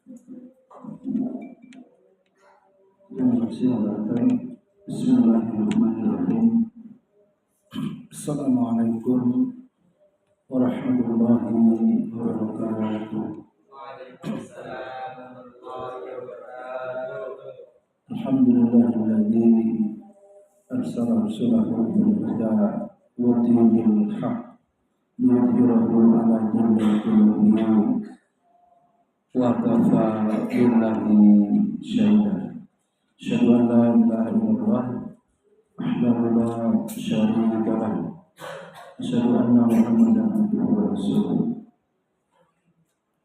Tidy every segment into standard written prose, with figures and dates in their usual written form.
Bismillahirrahmanirrahim. Assalamualaikum warahmatullahi wabarakatuh. Alhamdulillahilladzi arsala rasulahu bil huda wa dinil haqq liyudhhirahu 'ala dini kullihi wa kafa billahi syahida. Asyhadu an la ilaha illallah wahdahu la syarika lahu. Asyhadu anna Muhammadan abduhu wa rasuluh.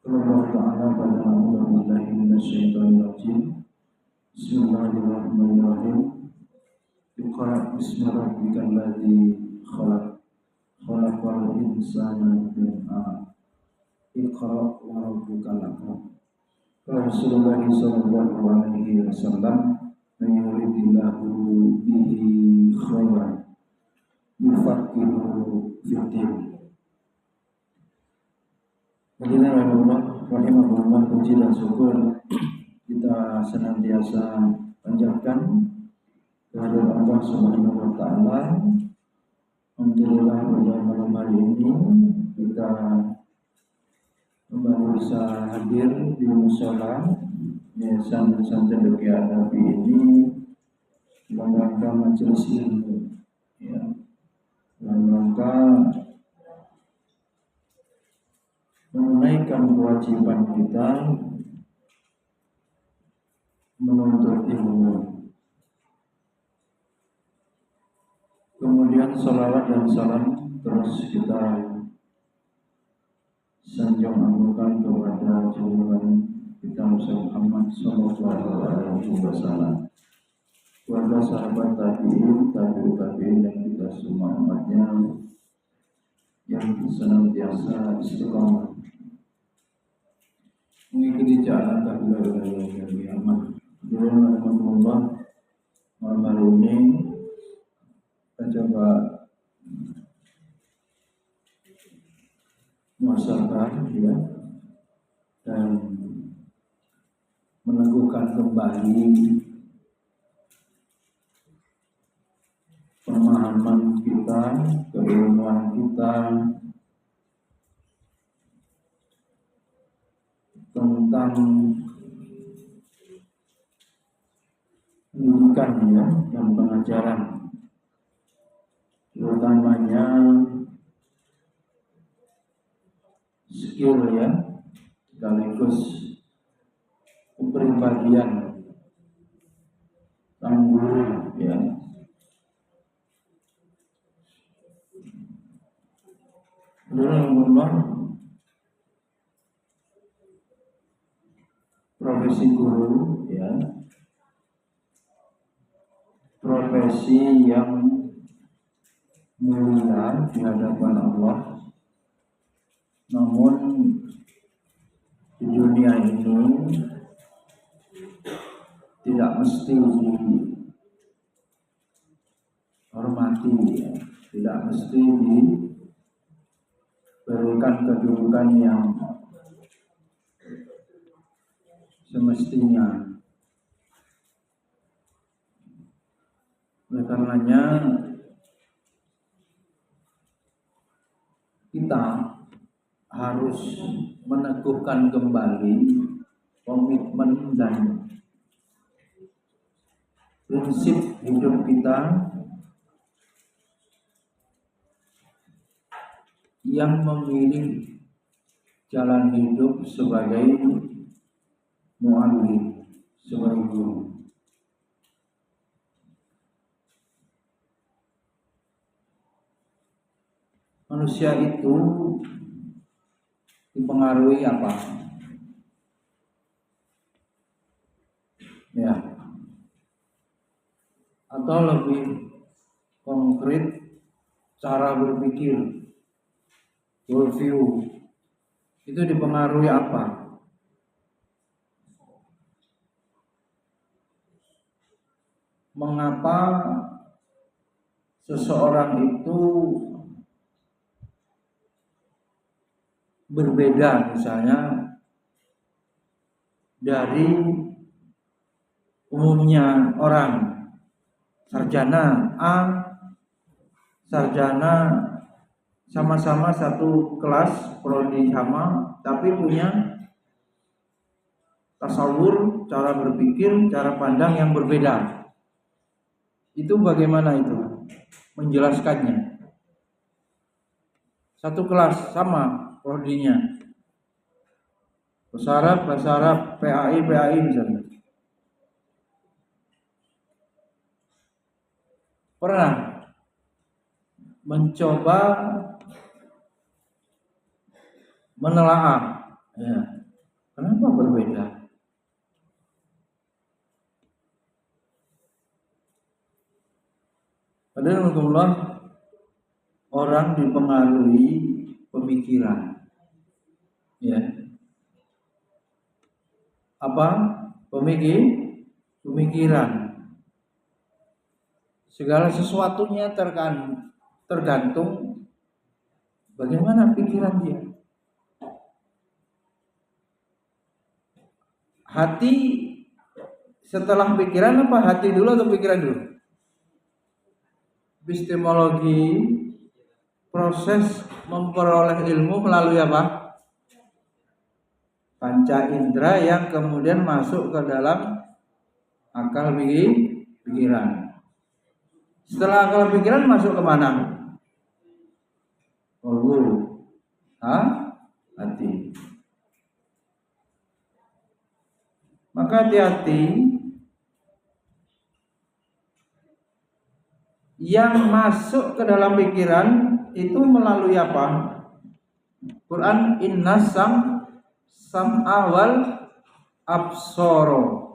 Allah Ta'ala pada Alhamdulillah minasyaitonir rajim. Bismillahirrahmanirrahim. Iqra bismi rabbikal ladzi khalaq. Khalaqal insana min 'alaq. Iqra wa rabbukal akram. Rasulullah sallallahu alaihi wasallam yuridillahu bihi khairan yufaqihuhu fiddin. Rahimahullah, puji dan syukur kita senantiasa panjatkan kehadirat Allah Subhanahu wa taala. Alhamdulillah pada malam hari ini kita kembali bisa hadir di musala Yayasan Cendekia Nabi ini dalam rangka majelis ilmu, ya, dalam rangka menunaikan kewajiban kita menuntut ilmu. Kemudian salawat dan salam terus kita sanjung anugerahkan kepada junjungan kita Muhammad sallallahu alaihi wasallam, kepada sahabat tabi'in, tabi'in dan kita semua umatnya yang senantiasa istiqamah mengikuti jalan kebenaran yang kiamat. Alhamdulillah, malam hari ini kita coba muhasabah, ya, dan meneguhkan kembali pemahaman kita, keilmuan kita tentang pendidikan, ya, dan pengajaran, terutamanya skill, ya, sekaligus kepribadian sang guru, ya. Alhamdulillah, profesi guru, ya, profesi yang mulia di hadapan Allah. Namun di dunia ini tidak mesti dihormati, ya, tidak mesti diberikan kedudukan yang semestinya. Oleh karenanya kita harus meneguhkan kembali komitmen dan prinsip hidup kita yang memilih jalan hidup sebagai mu'allim, sebagai guru. Manusia itu dipengaruhi apa? Ya, atau lebih konkret, cara berpikir, worldview itu dipengaruhi apa? Mengapa seseorang itu berbeda, misalnya dari umumnya orang. Sarjana A, sarjana sama-sama satu kelas, prodi sama, tapi punya tasawur, cara berpikir, cara pandang yang berbeda. Itu bagaimana itu menjelaskannya? Satu kelas sama prodinya, bahasa Arab, PAI misalnya. Pernah mencoba menelaah, ya, kenapa berbeda? Padahal orang dipengaruhi pemikiran, ya. Apa? Pemikiran. Segala sesuatunya tergantung bagaimana pikiran dia. Hati setelah pikiran apa? Hati dulu atau pikiran dulu? Epistemologi, proses memperoleh ilmu melalui apa? Panca indera yang kemudian masuk ke dalam akal pikiran. Setelah akal pikiran masuk ke mana? Kalbu, hati. Maka hati-hati yang masuk ke dalam pikiran itu melalui apa? Quran innas sam'a wal absoro.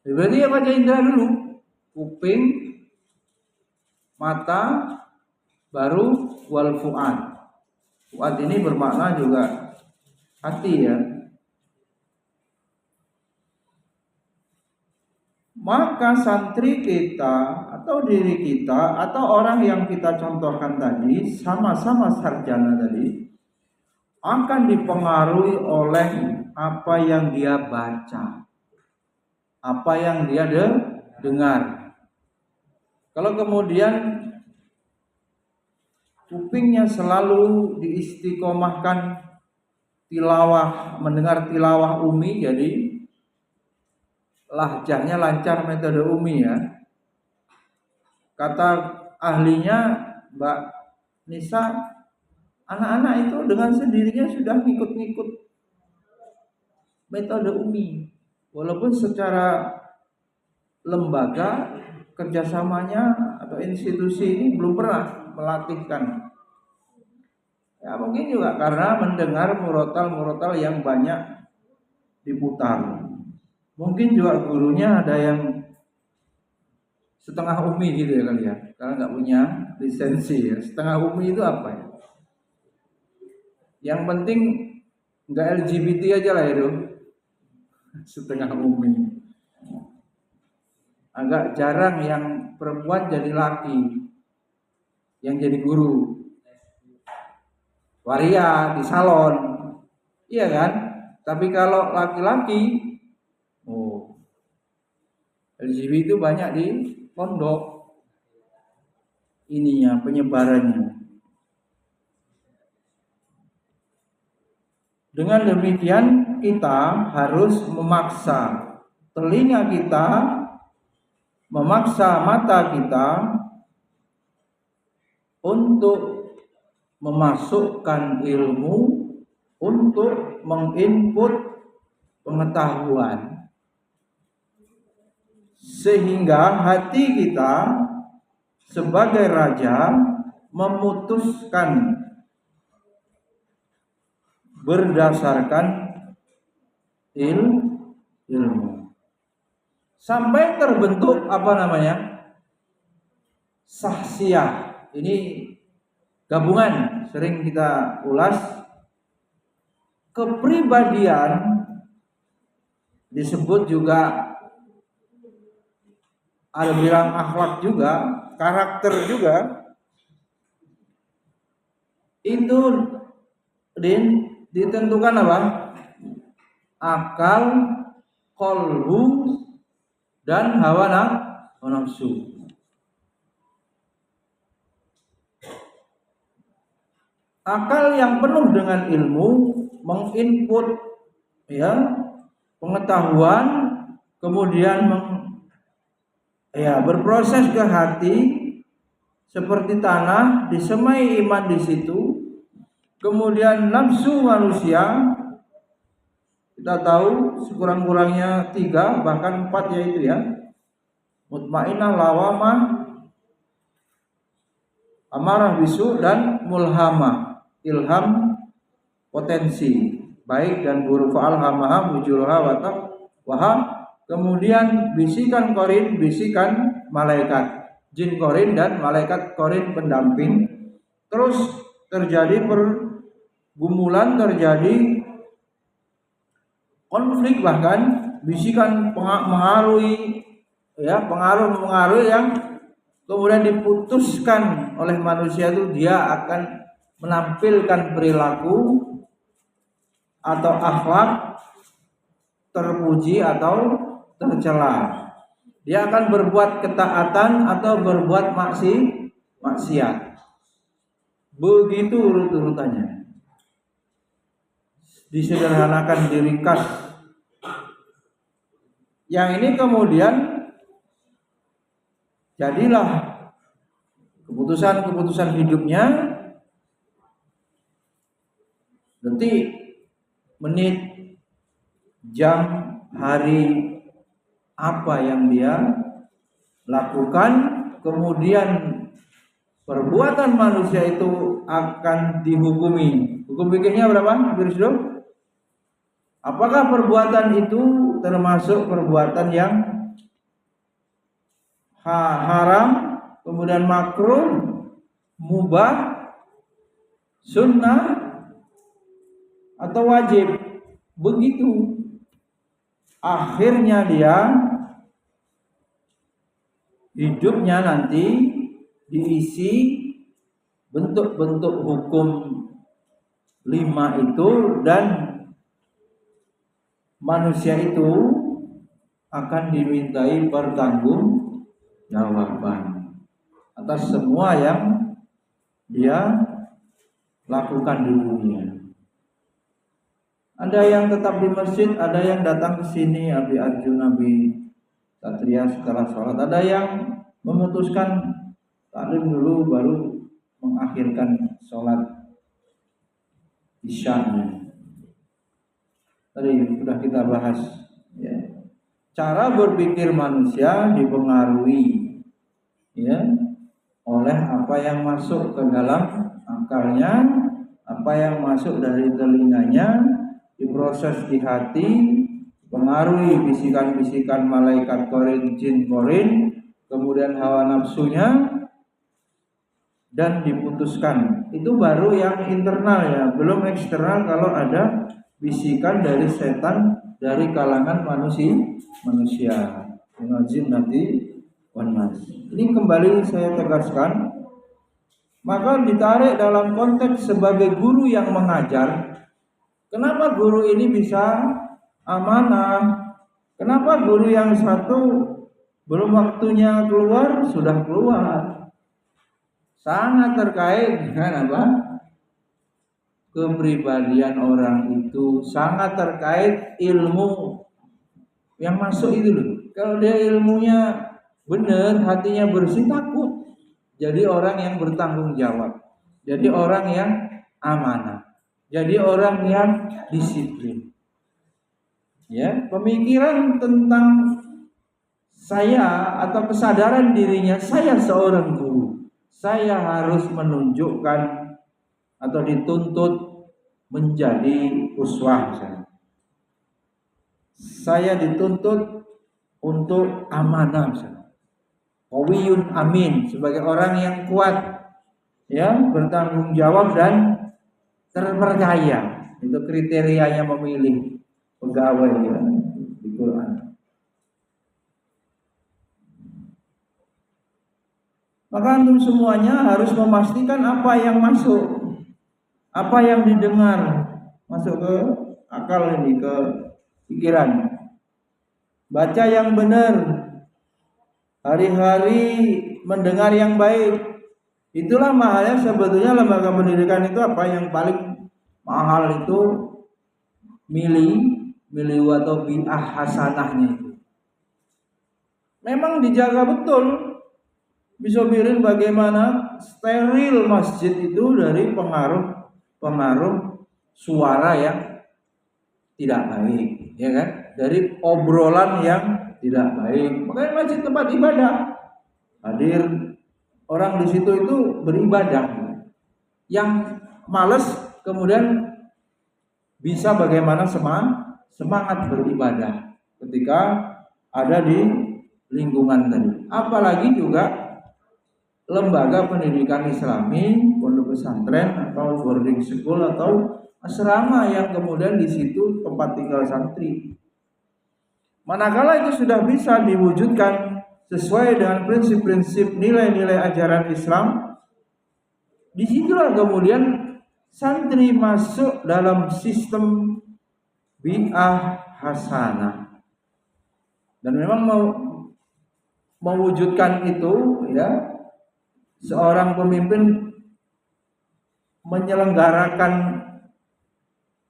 Berarti apa aja indera dulu? Kuping, mata, baru wal fuad. Fuad ini bermakna juga hati, ya. Maka santri kita atau diri kita atau orang yang kita contohkan tadi, sama-sama sarjana tadi, akan dipengaruhi oleh apa yang dia baca, apa yang dia dengar. Kalau kemudian kupingnya selalu diistiqomahkan tilawah, mendengar tilawah umi, jadi lahjahnya lancar metode umi, ya. Kata ahlinya Mbak Nisa, anak-anak itu dengan sendirinya sudah ngikut-ngikut metode umi, walaupun secara lembaga kerjasamanya atau institusi ini belum pernah melatihkan. Ya mungkin juga karena mendengar murotal yang banyak diputar. Mungkin juga gurunya ada yang setengah umi gitu ya kali ya, karena nggak punya lisensi, ya. Setengah umi itu apa ya? Yang penting nggak LGBT aja lah itu, setengah umi. Agak jarang yang perempuan jadi laki yang jadi guru, waria di salon, iya kan? Tapi kalau laki-laki, LGBT itu banyak di pondok, ininya penyebarannya. Dengan demikian kita harus memaksa telinga kita, memaksa mata kita untuk memasukkan ilmu, untuk menginput pengetahuan, sehingga hati kita sebagai raja memutuskan berdasarkan ilmu sampai terbentuk apa namanya? Sahsiyah. Ini gabungan, sering kita ulas. Kepribadian disebut juga, ada bilang akhlak juga, karakter juga. Itu ditentukan apa? Akal, qalbu dan hawa nafsu. Akal yang penuh dengan ilmu menginput pengetahuan, kemudian berproses ke hati seperti tanah, disemai iman di situ. Kemudian nafsu manusia kita tahu sekurang-kurangnya 3 bahkan 4 yaitu mutmainah, lawamah, amarah bisu, dan mulhamah, ilham potensi baik dan buruk. Fa'alhamaha fujuraha wa taqwaha. Kemudian bisikan korin, bisikan malaikat jin korin dan malaikat korin pendamping. Terus terjadi pergumulan, terjadi konflik, bahkan bisikan mengaruhi pengaruh yang kemudian diputuskan oleh manusia itu dia akan menampilkan perilaku atau akhlak terpuji atau tercela. Dia akan berbuat ketaatan atau berbuat maksiat. Begitu urut-urutannya. Disederhanakan, diringkas. Yang ini kemudian jadilah keputusan-keputusan hidupnya, detik, menit, jam, hari, apa yang dia lakukan. Kemudian perbuatan manusia itu akan dihukumi. Hukum fikihnya berapa? Apakah perbuatan itu termasuk perbuatan yang haram, kemudian makruh, mubah, sunnah, atau wajib? Begitu. Akhirnya dia hidupnya nanti diisi bentuk-bentuk hukum 5 itu, dan manusia itu akan dimintai pertanggungjawaban atas semua yang dia lakukan di dunia. Ada yang tetap di masjid, ada yang datang ke sini Abi Arjun, Abi Satria setelah sholat, ada yang memutuskan taklim dulu baru mengakhirkan sholat isya-nya. Tadi sudah kita bahas cara berpikir manusia dipengaruhi oleh apa yang masuk ke dalam akalnya, apa yang masuk dari telinganya, diproses di hati, pengaruhi bisikan-bisikan malaikat korin, jin korin, kemudian hawa nafsunya, dan diputuskan. Itu baru yang internal belum eksternal. Kalau ada bisikan dari setan dari kalangan manusia. Jin nanti wanas. Ini kembali saya tegaskan, maka ditarik dalam konteks sebagai guru yang mengajar. Kenapa guru ini bisa amanah? Kenapa guru yang satu belum waktunya keluar sudah keluar? Sangat terkait dengan apa? Kepribadian orang itu, sangat terkait ilmu yang masuk itu loh. Kalau dia ilmunya benar, hatinya bersih, takut. Jadi orang yang bertanggung jawab. Jadi orang yang amanah. Jadi orang yang disiplin. Pemikiran tentang saya atau kesadaran dirinya, saya seorang guru, saya harus menunjukkan atau dituntut menjadi uswah. Saya dituntut untuk amanah, qawiyun amin, sebagai orang yang kuat, bertanggung jawab dan terpercaya. Itu kriterianya memilih pegawai di Quran. Maka antum semuanya harus memastikan apa yang masuk, apa yang didengar masuk ke akal ini, ke pikiran. baca yang benar, hari-hari mendengar yang baik. Itulah mahalnya sebetulnya lembaga pendidikan itu. Apa yang paling mahal itu milih atau bi'ah hasanahnya itu. Memang dijaga betul. Bisobirin bagaimana steril masjid itu dari pengaruh suara yang tidak baik, ya kan? Dari obrolan yang tidak baik. Makanya masjid tempat ibadah. Hadir orang di situ itu beribadah. Yang males kemudian bisa bagaimana semangat beribadah ketika ada di lingkungan tadi. Apalagi juga lembaga pendidikan Islami, pondok pesantren atau boarding school atau asrama yang kemudian di situ tempat tinggal santri. Manakala itu sudah bisa diwujudkan sesuai dengan prinsip-prinsip nilai-nilai ajaran Islam, disitulah kemudian santri masuk dalam sistem bi'ah hasanah. Dan memang mewujudkan itu, ya, seorang pemimpin menyelenggarakan,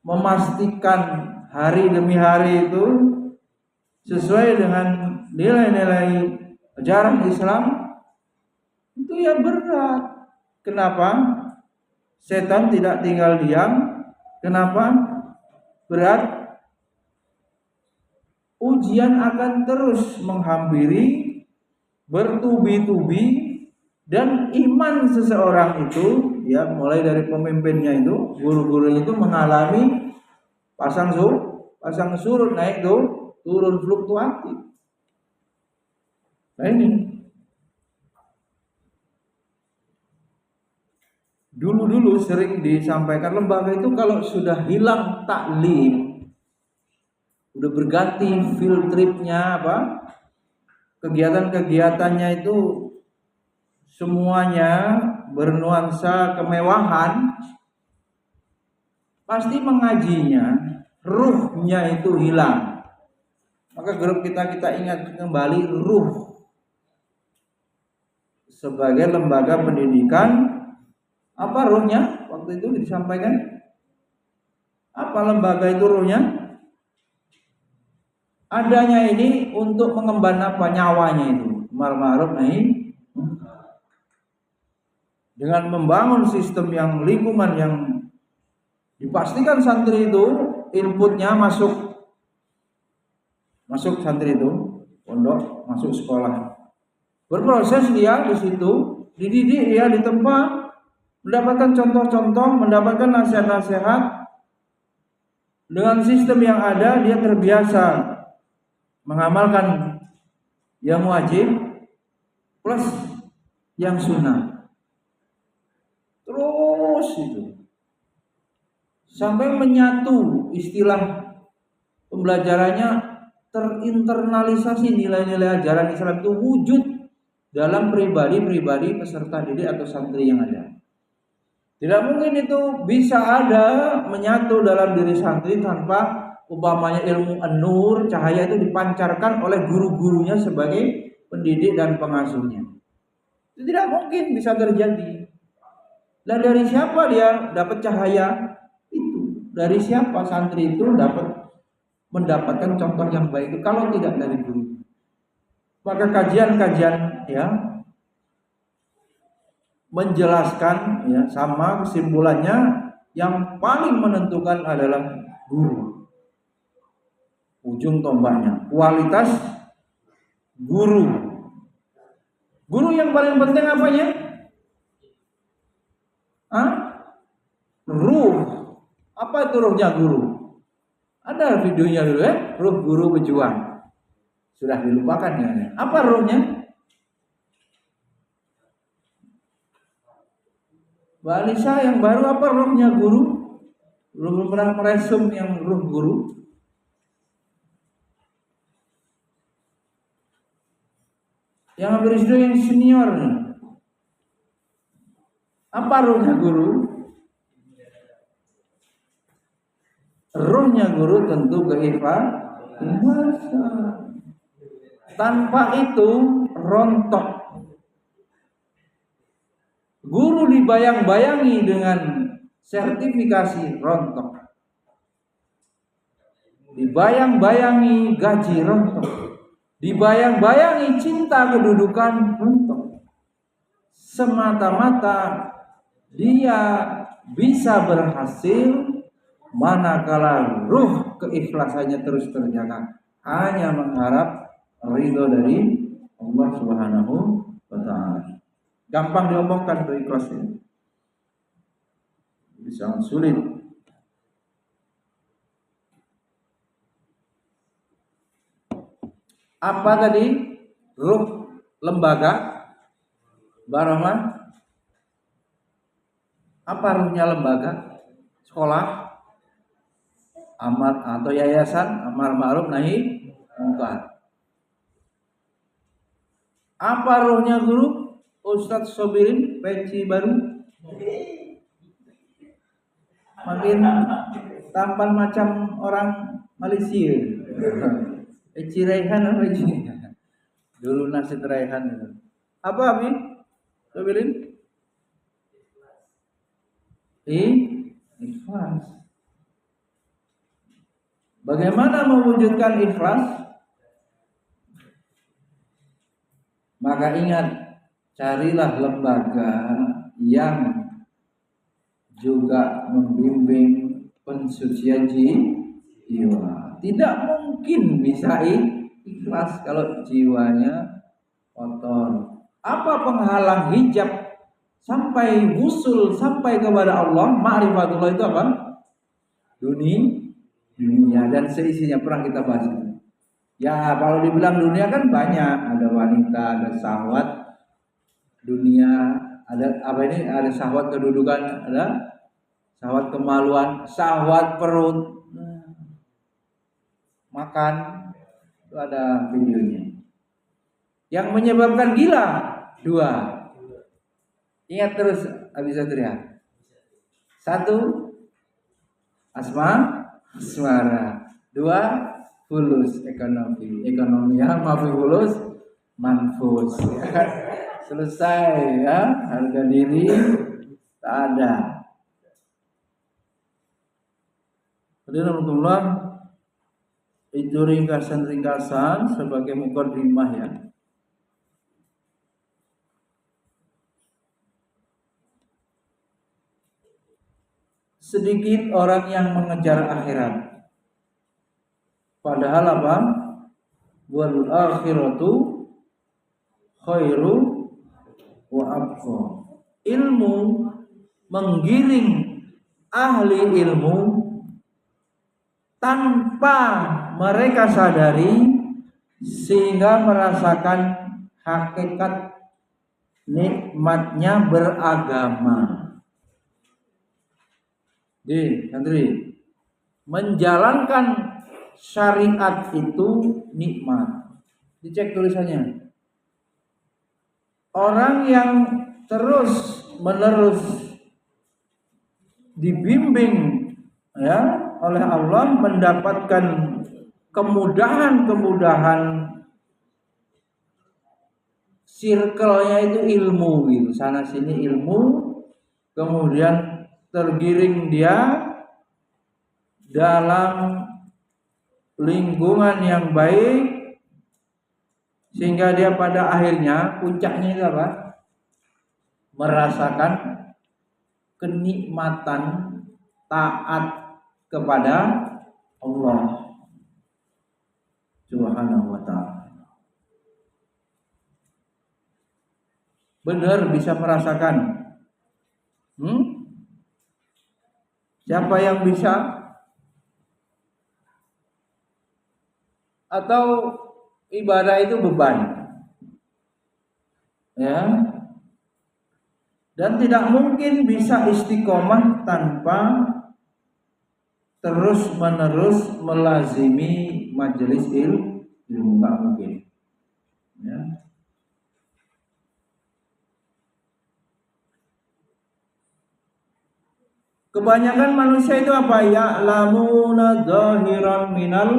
memastikan hari demi hari itu sesuai dengan nilai-nilai ajaran Islam, itu ya berat. Kenapa? Setan tidak tinggal diam. Kenapa? Berat. Ujian akan terus menghampiri, bertubi-tubi. Dan iman seseorang itu, ya, mulai dari pemimpinnya itu, guru-gurunya itu mengalami pasang surut, naik turun, fluktuatif. Nah ini dulu sering disampaikan, lembaga itu kalau sudah hilang taklim, udah berganti field tripnya, kegiatan-kegiatannya itu semuanya bernuansa kemewahan, pasti mengajinya, ruhnya itu hilang. Maka grup kita ingat kembali ruh sebagai lembaga pendidikan. Apa ruhnya? Waktu itu disampaikan, apa lembaga itu ruhnya? Adanya ini untuk mengemban apa? Nyawanya itu, amar ma'ruf nahi. Dengan membangun sistem yang lingkungan yang dipastikan santri itu inputnya masuk santri itu pondok, masuk sekolah, berproses dia di situ, dididik dia di tempat, mendapatkan contoh-contoh, mendapatkan nasihat-nasihat. Dengan sistem yang ada dia terbiasa mengamalkan yang wajib plus yang sunnah. Terus itu sampai menyatu, istilah pembelajarannya terinternalisasi, nilai-nilai ajaran Islam itu wujud dalam pribadi peserta didik atau santri yang ada. Tidak mungkin itu bisa ada menyatu dalam diri santri tanpa umpamanya ilmu an-nur, cahaya itu dipancarkan oleh guru-gurunya sebagai pendidik dan pengasuhnya. Itu tidak mungkin bisa terjadi. Dan dari siapa dia dapat cahaya itu? Dari siapa santri itu mendapatkan contoh yang baik itu kalau tidak dari guru? Maka kajian-kajian, ya, menjelaskan, ya, sama kesimpulannya yang paling menentukan adalah guru. Ujung tombaknya kualitas guru. Guru yang paling penting apanya? Ruh. Apa itu ruhnya guru? Ada videonya dulu, ya, ruh guru pejuang. Sudah dilupakan ya. Apa ruhnya? Mbak Alisa yang baru, apa ruhnya guru? Belum pernah meresum yang ruh guru. Yang habis itu yang senior. Apa ruhnya guru? Ruhnya guru tentu keikhlasan. Tanpa itu rontok. Guru dibayang-bayangi dengan sertifikasi rontok. Dibayang-bayangi gaji rontok. Dibayang-bayangi cinta kedudukan rontok. Semata-mata dia bisa berhasil manakala ruh keikhlasannya terus terjaga, hanya mengharap ridho dari Allah Subhanahu wa taala. Gampang diomongkan tuh ikhlas ini. Bisa sulit. Apa tadi? Ruh lembaga Barahmah. Apa ruhnya lembaga? Sekolah, amar atau yayasan amar ma'ruf nahi mungkar. Apa ruhnya guru? Ustadz Sobirin peci baru, makin tampan macam orang Malaysia. Peci Raihan apa ini? Dulu Nasid Raihan. Apa Abi Sobirin? Ikhlas. Bagaimana mewujudkan ikhlas? Maka ingat, carilah lembaga yang juga membimbing pensucian jiwa. Tidak mungkin bisa ikhlas kalau jiwanya kotor. Apa penghalang hijab sampai wusul sampai kepada Allah? Ma'rifatullah itu apa? Dunia dan seisinya, pernah kita bahas. Ya kalau dibilang dunia kan banyak, ada wanita, ada syahwat dunia, ada apa ini? Ada syahwat kedudukan, ada syahwat kemaluan, syahwat perut, makan, itu ada videonya. Yang menyebabkan gila dua. Ingat terus Abi Satria. Satu, asmara. Dua, fulus, ekonomi ya, mafi fulus manfus. Selesai ya, harga diri tak ada. Alhamdulillah, itu ringkasan-ringkasan sebagai mukadimah ya. Sedikit orang yang mengejar akhirat. Padahal apa? Wal akhiratu khairu wa abqa. Ilmu menggiring ahli ilmu tanpa mereka sadari, sehingga merasakan hakikat nikmatnya beragama. Santri, menjalankan syariat itu nikmat. Dicek tulisannya. Orang yang terus menerus dibimbing ya oleh Allah mendapatkan kemudahan-kemudahan, circle-nya itu ilmu gitu, sana sini ilmu, kemudian tergiring dia dalam lingkungan yang baik, sehingga dia pada akhirnya puncaknya itu apa? Merasakan kenikmatan taat kepada Allah Subhanahu wa ta'ala. Benar bisa merasakan. Siapa yang bisa? Atau ibadah itu beban? Ya. Dan tidak mungkin bisa istiqomah tanpa terus-menerus melazimi majelis ilmu, enggak mungkin. Ya. Kebanyakan manusia itu apa? Ya'lamuna zahiran minal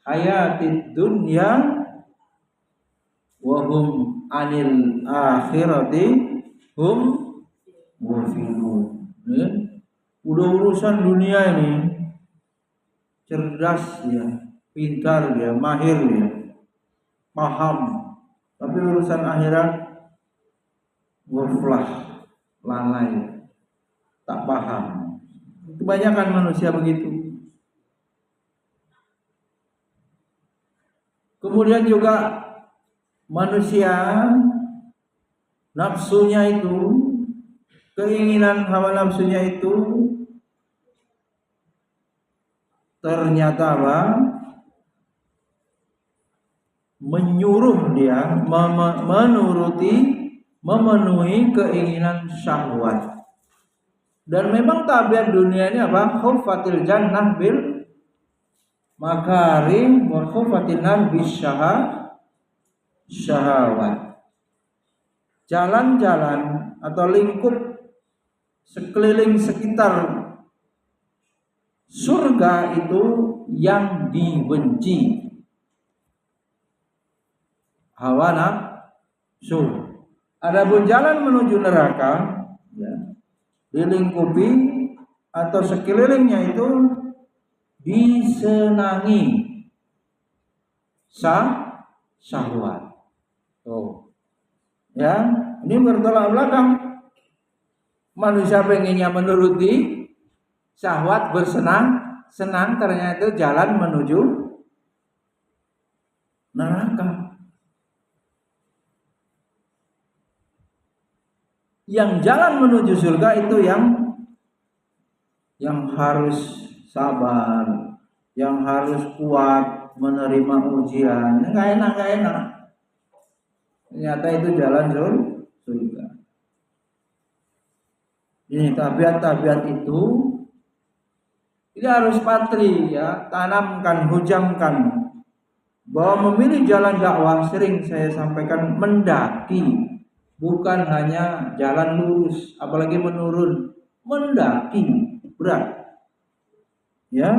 hayatid dunya wa hum anil akhirati hum ghafilun. Ya. Udah urusan dunia ini cerdas dia, pintar dia, mahir dia, paham. Tapi urusan akhirat ghaflah, lalai, tak paham. Kebanyakan manusia begitu. Kemudian juga manusia nafsunya itu, keinginan hawa nafsunya itu ternyata apa? Menyuruh dia memenuhi keinginan syahwat. Dan memang tabiat dunia ini apa? Khuffatil jannah bil makarim wa khuffatin nar bis syahawat. Jalan-jalan atau lingkup sekeliling sekitar surga itu yang dibenci hawa nafsu. Adapun jalan menuju neraka ya, dilingkupi atau sekelilingnya itu disenangi syahwat. Oh. Ya, ini bertolak belakang. Manusia pengennya menuruti syahwat, bersenang-senang, ternyata itu jalan menuju neraka. Yang jalan menuju surga itu yang harus sabar, yang harus kuat menerima ujian. Nggak enak. Ternyata itu jalan surga. Ini tabiat-tabiat itu ini harus patri ya, tanamkan, hujamkan bahwa memilih jalan dakwah sering saya sampaikan mendaki, bukan hanya jalan lurus, apalagi menurun, mendaki berat, ya.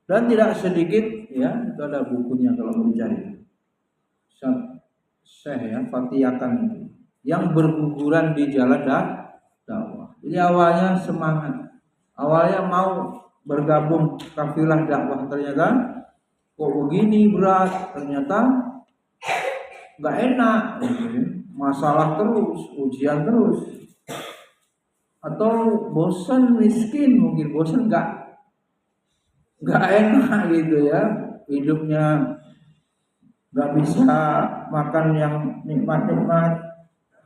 Dan tidak sedikit, ya, itu ada bukunya kalau mau dicari. Syekh ya, Fatiyakan itu, yang berguguran di jalan dakwah. Jadi awalnya semangat, awalnya mau bergabung kafilah dakwah, ternyata kok begini berat, ternyata nggak enak, masalah terus, ujian terus, atau bosan, miskin, mungkin bosan nggak enak gitu ya, hidupnya nggak bisa makan yang nikmat-nikmat,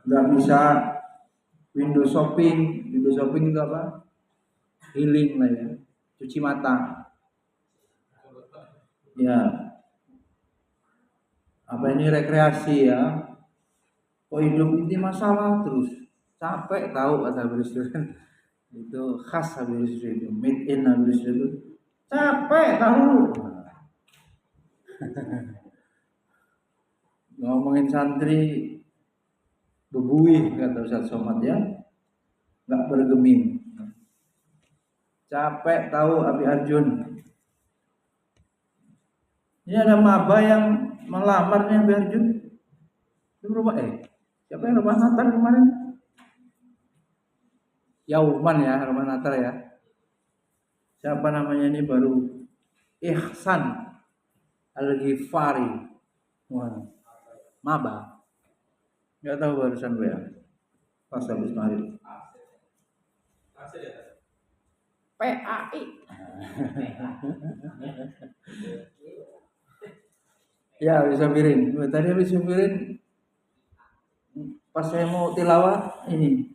nggak bisa window shopping itu apa? Healing lah ya, cuci mata, ya. Apa ini rekreasi ya? Kok hidup ini masalah terus, capek tahu kata Habib Rizwan. Itu khas Habib Rizwan itu, made in Habib Rizwan itu, capek tahu. Ngomongin santri bebuih kata Ustaz Somad ya, nggak bergeming. Capek tahu Abi Arjun. Ini ada maba yang melamarnya Abi Arjun. Itu berubah siapa yang rumah Natal kemarin? Yauman ya, rumah Natal ya. Siapa namanya ini baru? Ihsan Al-Ghifari. Wah, maba. Nggak tahu barusan ya. Pas habis maghrib. PAI. Ya, bisa piring. Tadi habis piring. Pas saya mau tilawah ini,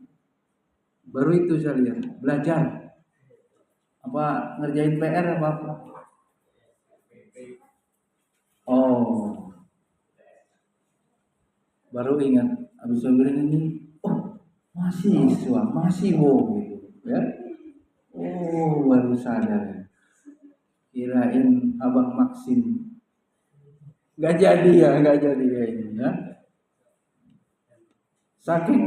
baru itu saya lihat belajar apa ngerjain PR apa. Oh, baru ingat habis piring ini. Oh, mahasiswa, masih gitu ya. Oh, baru sadar. Kirain Abang Maksim. Nggak jadi ya ini ya. Saking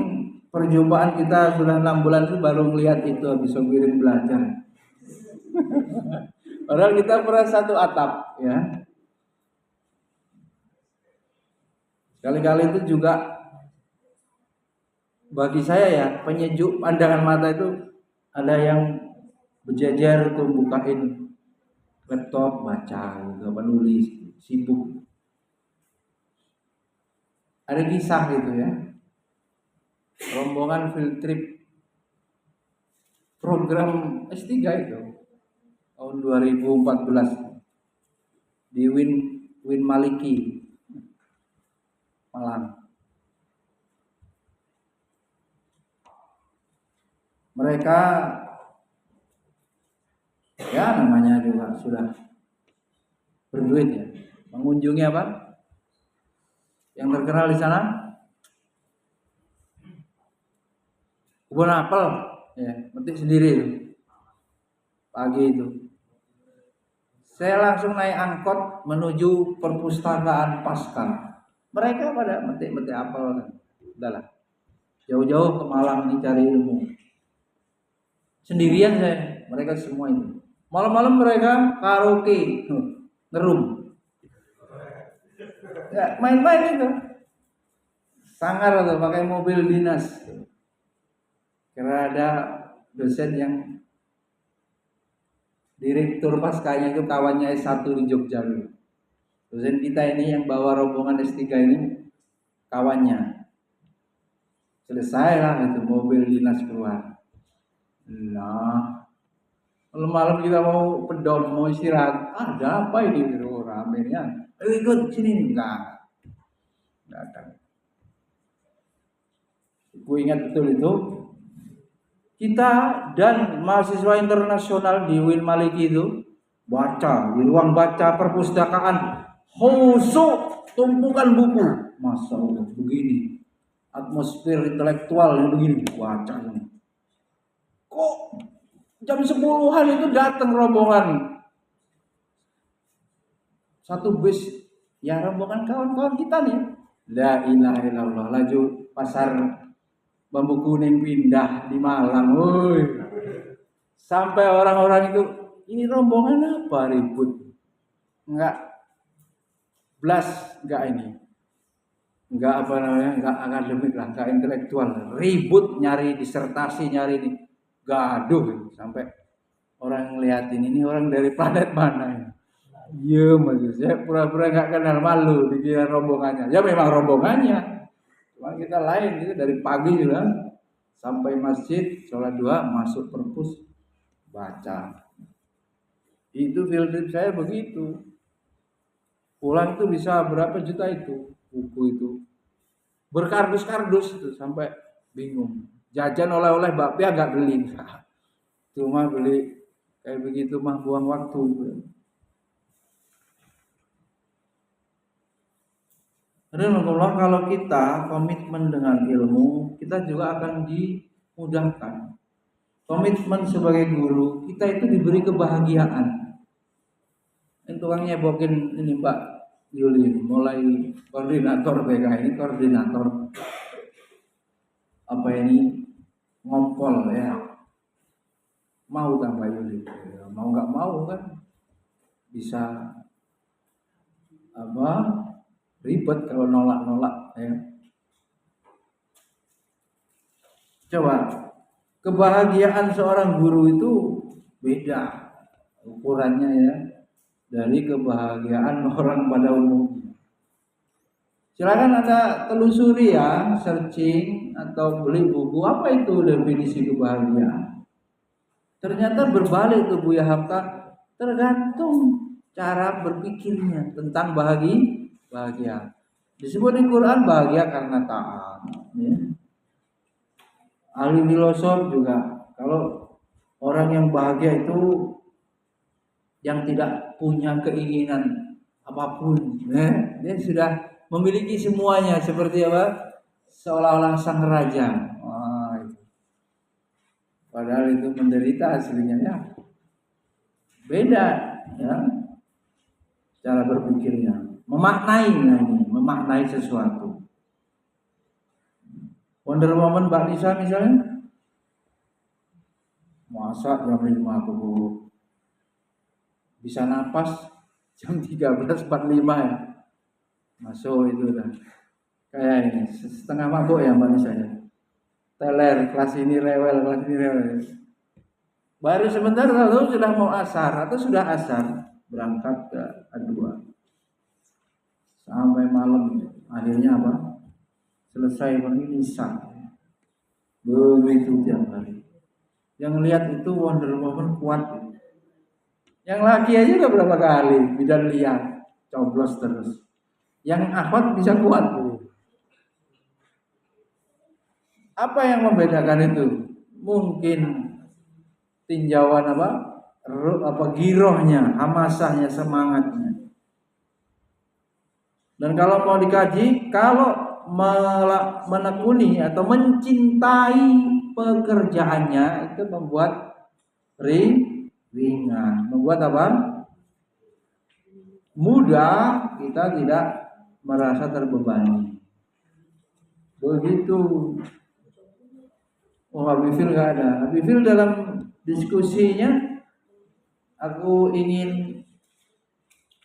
perjumpaan kita sudah 6 bulan itu baru melihat itu habis piring belajar. Padahal kita pernah satu atap ya. Kali-kali itu juga bagi saya ya penyejuk pandangan mata itu ada yang berjejer tuh bukain laptop baca gitu, nulis sibuk. Ada kisah gitu ya, rombongan field trip program S3 itu tahun 2014 di Win Maliki Malang. Mereka ya namanya juga sudah berduit ya, mengunjungi apa? Yang terkenal di sana kebun apel, ya, metik sendiri itu. Pagi itu, saya langsung naik angkot menuju perpustakaan Pasca. Mereka pada metik-metik apel, udahlah, jauh-jauh ke Malang nih cari ilmu. Sendirian saya, mereka semua itu. Malam-malam mereka karaoke, ngerum. Ya, main-main itu. Sangar atau pakai mobil dinas. Karena ada dosen yang direktur Paskanya itu kawannya S1 di Jogja. Dosen kita ini yang bawa rombongan S3 ini kawannya. Selesai lah itu mobil dinas keluar. Nah, malam-malam kita mau pedom, mau istirahat. Ada apa ini biro ramenya? Ikut sini enggak. Datang. Gue ingat betul itu. Kita dan mahasiswa internasional di Win Maliki itu baca di ruang baca perpustakaan, khusus tumpukan buku. Masa Allah begini, atmosfer intelektual yang begini baca ini. Kok jam 10-an itu datang rombongan satu bus, ya rombongan kawan-kawan kita nih. La ilaha illallah, laju pasar Bambu Kuning pindah di Malang, woi. Sampai orang-orang itu, ini rombongan apa ribut? Enggak blas, enggak ini. Enggak apa namanya, enggak akademik lah, enggak intelektual. Ribut nyari disertasi, nyari ini. Gaduh sampai orang ngeliatin ini orang dari planet mana ini. Iya, maksud saya pura-pura enggak kenal, malu dikira rombongannya. Ya memang rombongannya. Cuma kita lain itu dari pagi juga sampai masjid sholat dua masuk perpus baca. Itu field trip saya begitu. Pulang itu bisa berapa juta itu buku itu. Berkardus-kardus itu sampai bingung. Jajan oleh-oleh bakpia agak beli. Cuma beli kayak begitu mah buang waktu. Alhamdulillah kalau kita komitmen dengan ilmu, kita juga akan dimudahkan. Komitmen sebagai guru, kita itu diberi kebahagiaan. Ini tukang nyebokin ini Mbak Yuli, mulai koordinator BK ini koordinator apa ini ngompol ya. Mau tak Mbak Yuli? Ya, mau nggak mau kan bisa apa? Ribet kalau nolak-nolak ya. Coba kebahagiaan seorang guru itu beda ukurannya ya dari kebahagiaan orang pada umumnya. Silakan Anda telusuri ya, searching atau beli buku apa itu definisi kebahagiaan. Ternyata berbalik tuh Buya Hafta, tergantung cara berpikirnya tentang bahagia. Disebut di Quran bahagia karena taat. Ya. Ahli filosof juga kalau orang yang bahagia itu yang tidak punya keinginan apapun, dia sudah memiliki semuanya seperti apa? Seolah-olah sang raja. Wah, itu. Padahal itu menderita aslinya ya. Beda ya cara berpikirnya. Memaknai sesuatu. Wonder Woman Mbak Nisa misalnya, masa jam 5 aku bisa napas jam 13.45 ya, masuk itu dah. Kayak ini setengah mabuk ya Mbak Nisa ya. Teler, kelas ini rewel, kelas ini rewel. Baru sebentar lalu sudah mau asar atau sudah asar, berangkat ke A2 sampai malam. Akhirnya apa? Selesai penilisan. Begitu tiap hari. Yang lihat itu Wonder Woman kuat. Yang laki aja udah berapa kali bidan liar, coblos terus. Yang akhwat bisa kuat. Apa yang membedakan itu? Mungkin tinjauan girohnya, hamasahnya, semangatnya. Dan kalau mau dikaji, kalau menekuni atau mencintai pekerjaannya itu membuat ringan, membuat apa? Mudah, kita tidak merasa terbebani. Begitu. Oh, Habifil nggak ada. Habifil dalam diskusinya, aku ingin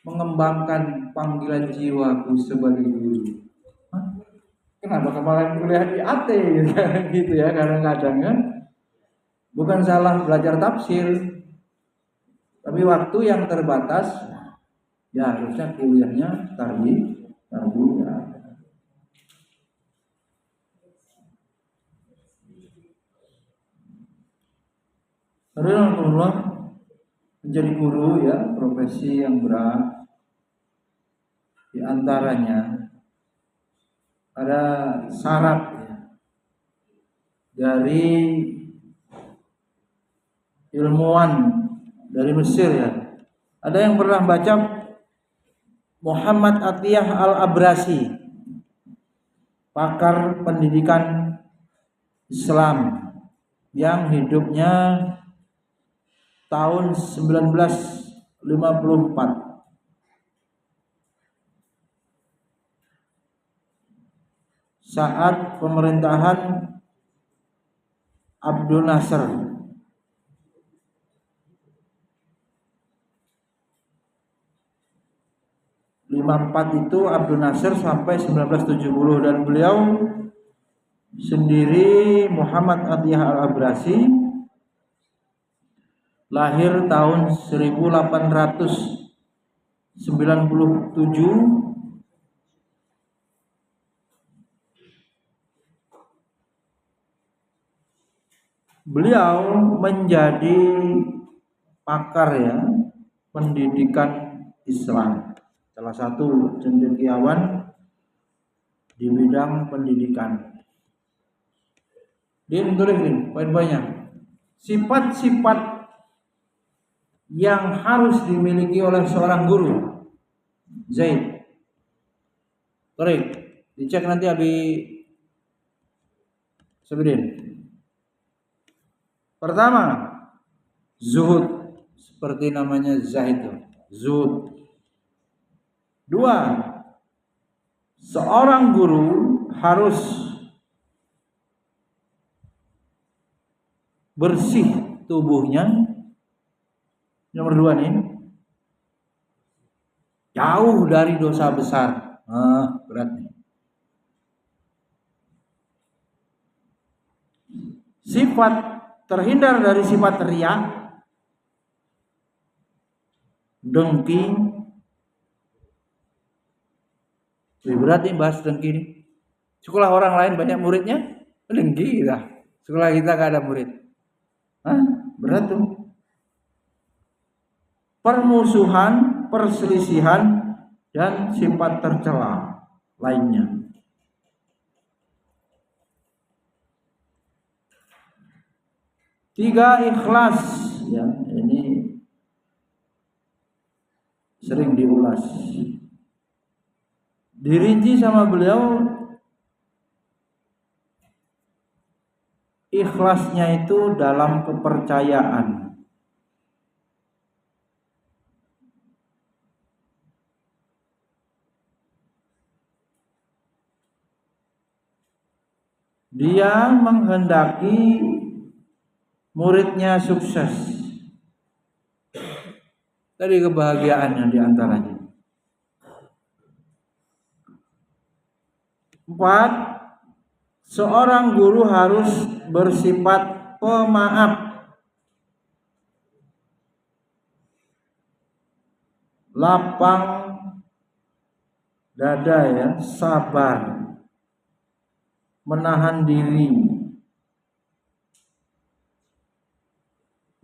mengembangkan panggilan jiwaku sebagai guru. Hah? Kenapa kemarin kuliah di AT gitu ya, kadang-kadang kan? Bukan salah belajar tafsir, tapi waktu yang terbatas, ya harusnya kuliahnya tarbiyah. Alhamdulillah, menjadi guru ya profesi yang berat. Di antaranya ada syarat ya, dari ilmuwan dari Mesir ya. Ada yang pernah baca Muhammad Atiyah Al-Abrasi, pakar pendidikan Islam yang hidupnya tahun 1954. Saat pemerintahan Abdul Nasser. Itu Abdul Nasser sampai 1970, dan beliau sendiri Muhammad Atiyah Al-Abrasi lahir tahun 1897. Beliau menjadi pakar ya pendidikan Islam, salah satu cendekiawan di bidang pendidikan. Dia menulis ini poin-poinnya. Sifat-sifat yang harus dimiliki oleh seorang guru. Zaid. Korek, dicek nanti Abi Sabidin. Pertama, zuhud, seperti namanya Zahid, zuhud. Dua, seorang guru harus bersih tubuhnya. Nomor dua nih, jauh dari dosa besar. Berat nih. Sifat terhindar dari sifat riya, dengki. Lebih berat nih bahas dengki nih. Sekolah orang lain banyak muridnya, dengki lah. Sekolah kita gak ada murid. Berat tuh. Permusuhan, perselisihan, dan sifat tercela lainnya. Tiga, ikhlas. Ya, ini sering diulas. Dirinci sama beliau, ikhlasnya itu dalam kepercayaan. Dia menghendaki muridnya sukses. Tadi kebahagiaannya diantaranya. 4. Seorang guru harus bersifat pemaaf, lapang dada ya, sabar, menahan diri.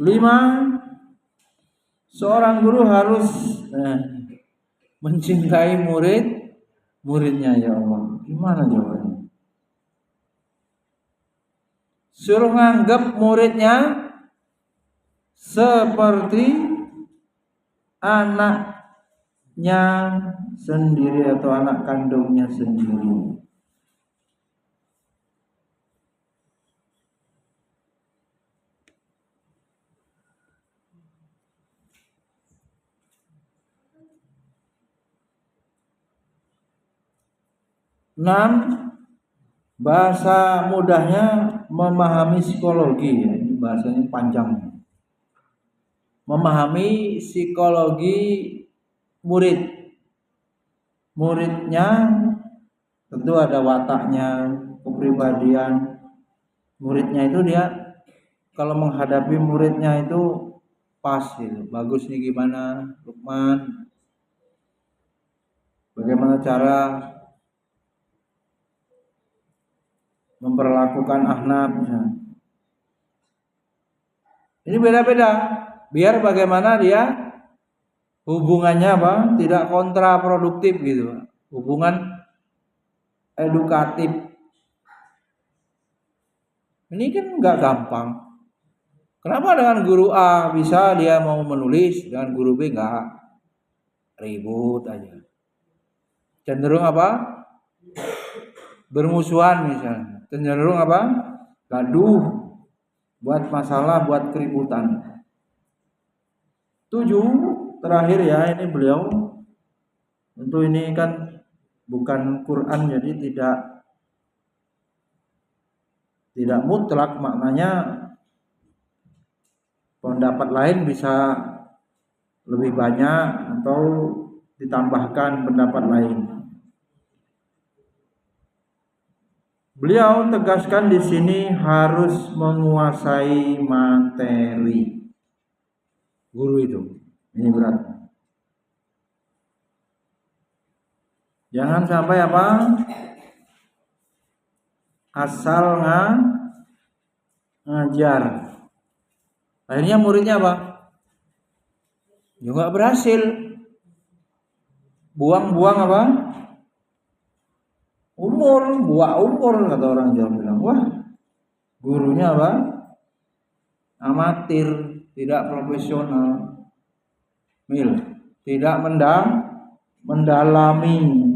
5. Seorang guru harus mencintai muridnya. Ya Allah, gimana jawabannya? Suruh nganggap muridnya seperti anaknya sendiri atau anak kandungnya sendiri. Enam, bahasa mudahnya memahami psikologi, ya. Ini bahasanya panjang. Memahami psikologi muridnya, tentu ada wataknya, kepribadian muridnya itu. Dia kalau menghadapi muridnya itu pas gitu. Bagus nih gimana Lukman, bagaimana cara memperlakukan Ahnaf. Ini beda-beda, biar bagaimana dia hubungannya tidak kontraproduktif gitu, hubungan edukatif. Ini kan nggak gampang. Kenapa dengan guru A bisa dia mau menulis, dengan guru B nggak? Ribut aja, cenderung bermusuhan misalnya, cenderung gaduh, buat masalah, buat keributan. 7, terakhir ya, ini beliau tentu ini kan bukan Quran, jadi tidak mutlak maknanya. Pendapat lain bisa lebih banyak atau ditambahkan pendapat lain. Beliau tegaskan di sini harus menguasai materi. Guru itu, ini berat. Jangan sampai asal ngajar. Akhirnya muridnya juga berhasil. Buang-buang umur kata orang Jawa bilang. Wah, gurunya amatir, tidak profesional, tidak mendalami.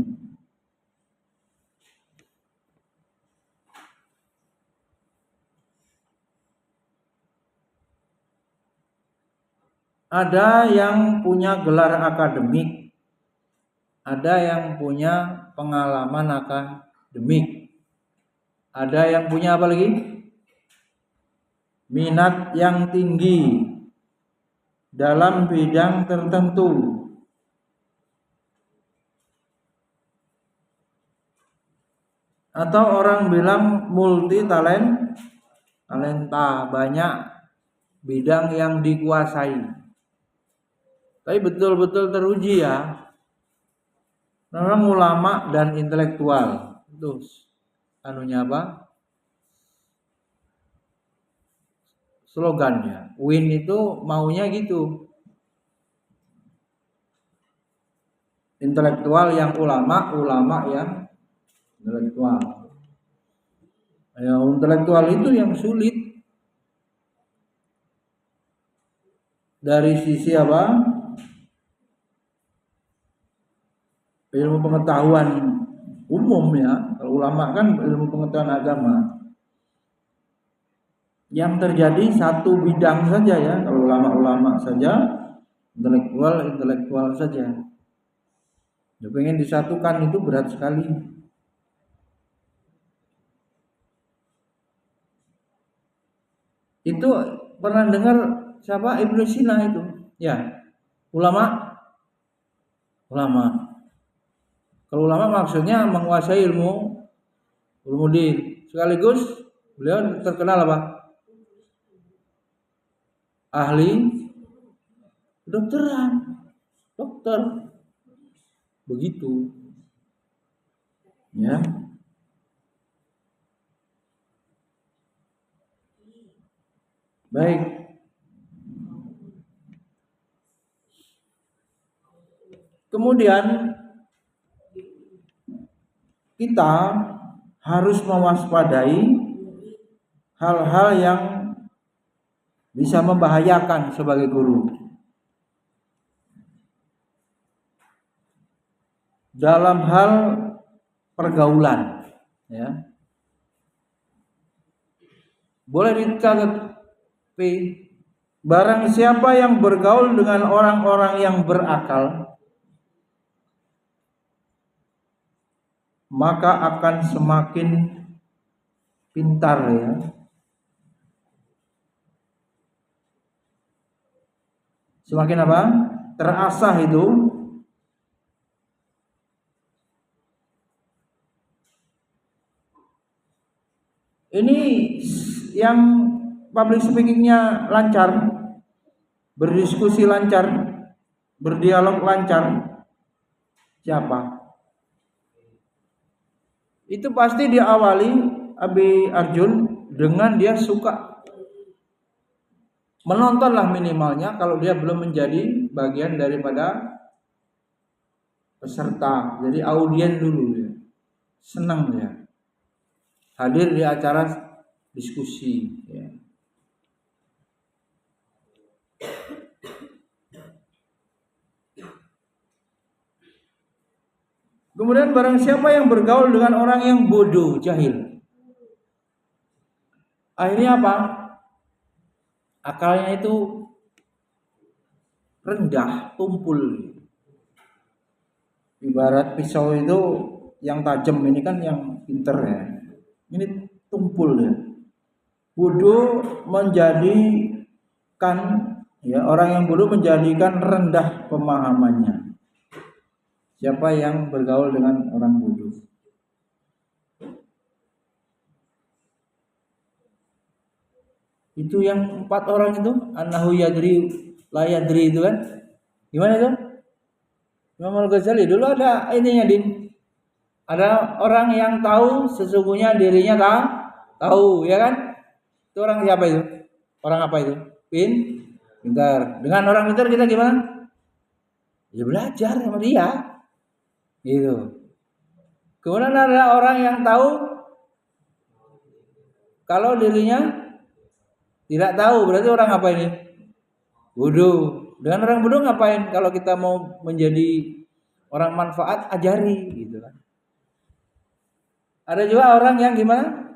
Ada yang punya gelar akademik, ada yang punya pengalaman akademik, ada yang punya apa lagi? Minat yang tinggi dalam bidang tertentu. Atau orang bilang multi talenta, banyak bidang yang dikuasai. Tapi betul-betul teruji ya, memang ulama dan intelektual. Terus anunya slogannya UIN itu maunya gitu, intelektual yang ulama yang intelektual. Ya, intelektual itu yang sulit dari sisi ilmu pengetahuan umum ya. Kalau ulama kan ilmu pengetahuan agama. Yang terjadi satu bidang saja ya. Kalau ulama saja, intelektual saja. Ya, pengen disatukan itu berat sekali. Itu pernah dengar siapa? Ibnu Sina itu. Ya, ulama. Kalau ulama maksudnya menguasai ilmu Ulumuddin. Sekaligus beliau terkenal apa? Ahli kedokteran, dokter. Begitu. Ya. Baik. Kemudian kita harus mewaspadai hal-hal yang bisa membahayakan sebagai guru. Dalam hal pergaulan, ya. Boleh dicatat, barang siapa yang bergaul dengan orang-orang yang berakal, maka akan semakin pintar, ya. Semakin apa? Terasah itu. Ini yang public speakingnya lancar, berdiskusi lancar, berdialog lancar. Siapa? Itu pasti diawali Abi Arjun dengan dia suka menontonlah minimalnya kalau dia belum menjadi bagian daripada peserta. Jadi audien dulu ya. Senang ya. Hadir di acara diskusi, ya. Kemudian barang siapa yang bergaul dengan orang yang bodoh, jahil, akhirnya apa? Akalnya itu rendah, tumpul. Ibarat pisau itu yang tajam, ini kan yang pinter ya. Ini tumpul ya. Bodoh menjadikan, ya, orang yang bodoh menjadikan rendah pemahamannya. Siapa yang bergaul dengan orang bodoh? Itu yang 4 orang itu, annahu yadri la yadri itu kan. Gimana itu? Imam Al-Ghazali dulu ada ininya, Din. Ada orang yang tahu sesungguhnya dirinya tahu, ya kan? Itu orang siapa itu? Orang apa itu? Pintar. Dengan orang pintar kita gimana? Ya belajar sama dia. Gitu. Kemudian ada orang yang tahu kalau dirinya tidak tahu, berarti orang apa ini? Bodoh. Dengan orang bodoh ngapain? Kalau kita mau menjadi orang manfaat, ajari, gitu kan. Ada juga orang yang gimana?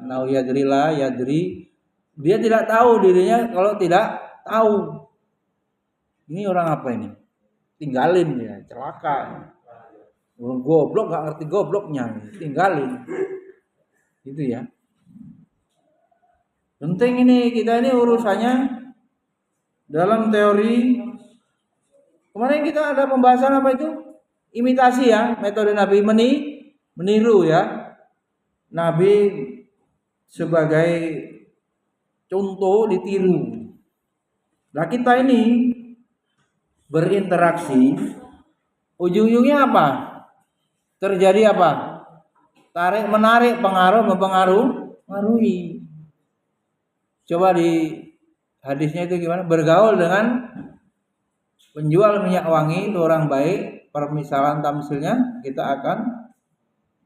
Nah, yadri la yadri, dia tidak tahu dirinya kalau tidak tahu. Ini orang apa ini? Tinggalin ya, celaka. Orang goblok nggak ngerti gobloknya, tinggalin. Gitu ya. Penting ini, kita ini urusannya dalam teori. Kemarin kita ada pembahasan apa itu? Imitasi ya, metode Nabi meniru ya. Nabi sebagai contoh ditiru. Nah, kita ini berinteraksi, ujung-ujungnya apa? Terjadi apa? Tarik menarik, pengaruh mempengaruhi. Coba di hadisnya itu gimana? Bergaul dengan penjual minyak wangi itu orang baik, permisalan tamsilnya kita akan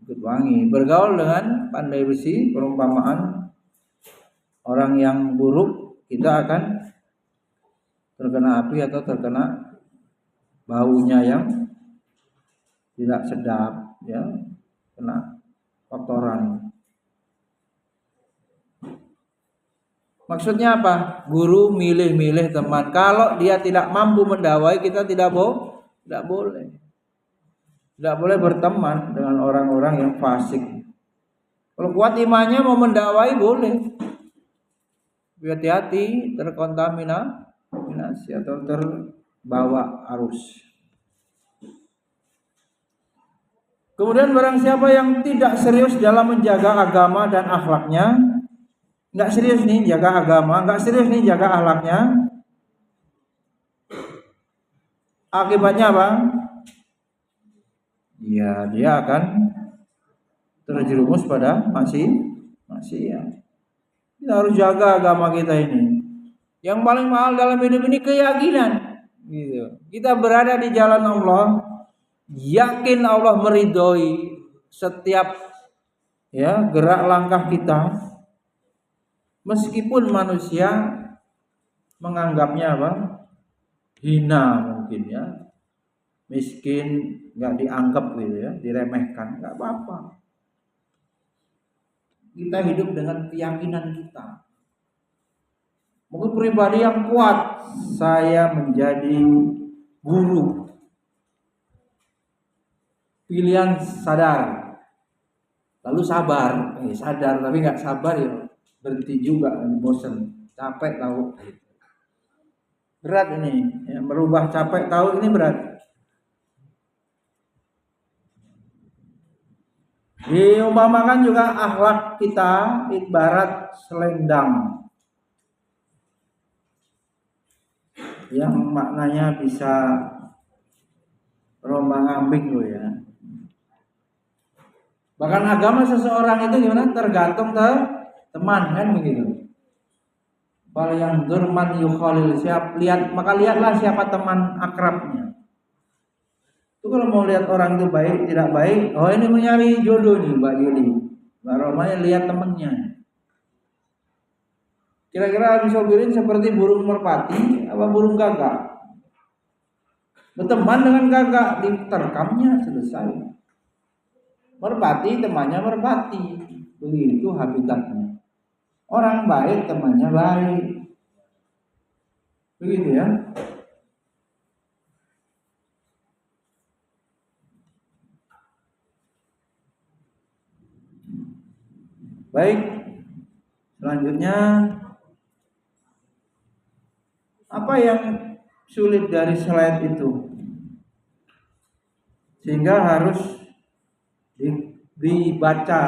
ikut wangi. Bergaul dengan pandai besi, perumpamaan orang yang buruk, kita akan terkena api atau terkena baunya yang tidak sedap, ya, kena kotoran. Maksudnya apa? Guru milih-milih teman. Kalau dia tidak mampu mendawai, kita tidak boleh. Tidak boleh berteman dengan orang-orang yang fasik. Kalau kuat imannya mau mendawai boleh. Hati-hati terkontaminasi atau terbawa arus. Kemudian barang siapa yang tidak serius dalam menjaga agama dan akhlaknya, nggak serius nih jaga agama, nggak serius nih jaga akhlaknya, akibatnya apa? Ya dia akan terjerumus pada maksiat. Kita harus jaga agama kita ini. Yang paling mahal dalam hidup ini keyakinan. Gitu. Kita berada di jalan Allah, yakin Allah meridhoi setiap gerak langkah kita, meskipun manusia menganggapnya apa? Hina mungkin ya, miskin, nggak dianggap gitu ya, diremehkan, nggak apa-apa. Kita hidup dengan keyakinan kita. Mungkin pribadi yang kuat, saya menjadi guru. Pilihan sadar, lalu sabar, sadar tapi nggak sabar ya, berhenti juga, bosan, capek tahu. Berat ini, ya, merubah capek tahu ini berat. Diumpamakan juga akhlak kita ibarat selendang yang maknanya bisa rombang-ambing loh ya. Bahkan agama seseorang itu gimana? Tergantung teman kan begitu. Bal yang durman yukhalil, lihatlah siapa teman akrabnya. Itu kalau mau lihat orang itu baik tidak baik, oh ini mencari jodoh nih Mbak Yuli. Mbak Romanya lihat temennya. Kira-kira disobirin seperti burung merpati apa burung gagak? Berteman dengan gagak, diterkamnya selesai. Merpati temannya merpati, begitu habitatnya. Orang baik temannya baik, begitu ya. Baik, selanjutnya apa yang sulit dari slide itu sehingga harus dibaca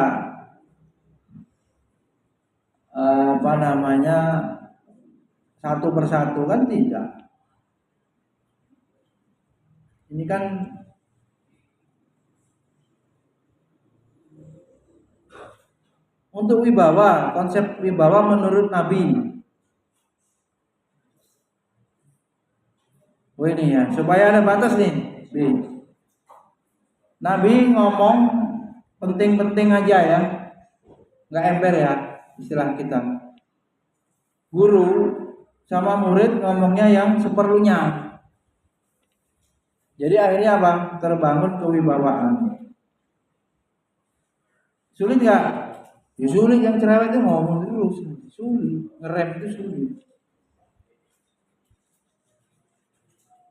satu persatu kan tidak. Ini kan untuk wibawa, konsep wibawa menurut Nabi. Oh ini ya, supaya ada batas nih. Nabi ngomong penting-penting aja ya, nggak ember ya istilah kita. Guru sama murid ngomongnya yang seperlunya. Jadi akhirnya apa? Terbangun kewibawaan. Sulit nggak? Ya sulit, yang cerewet itu ngomong dulu sulit, ngerem itu sulit.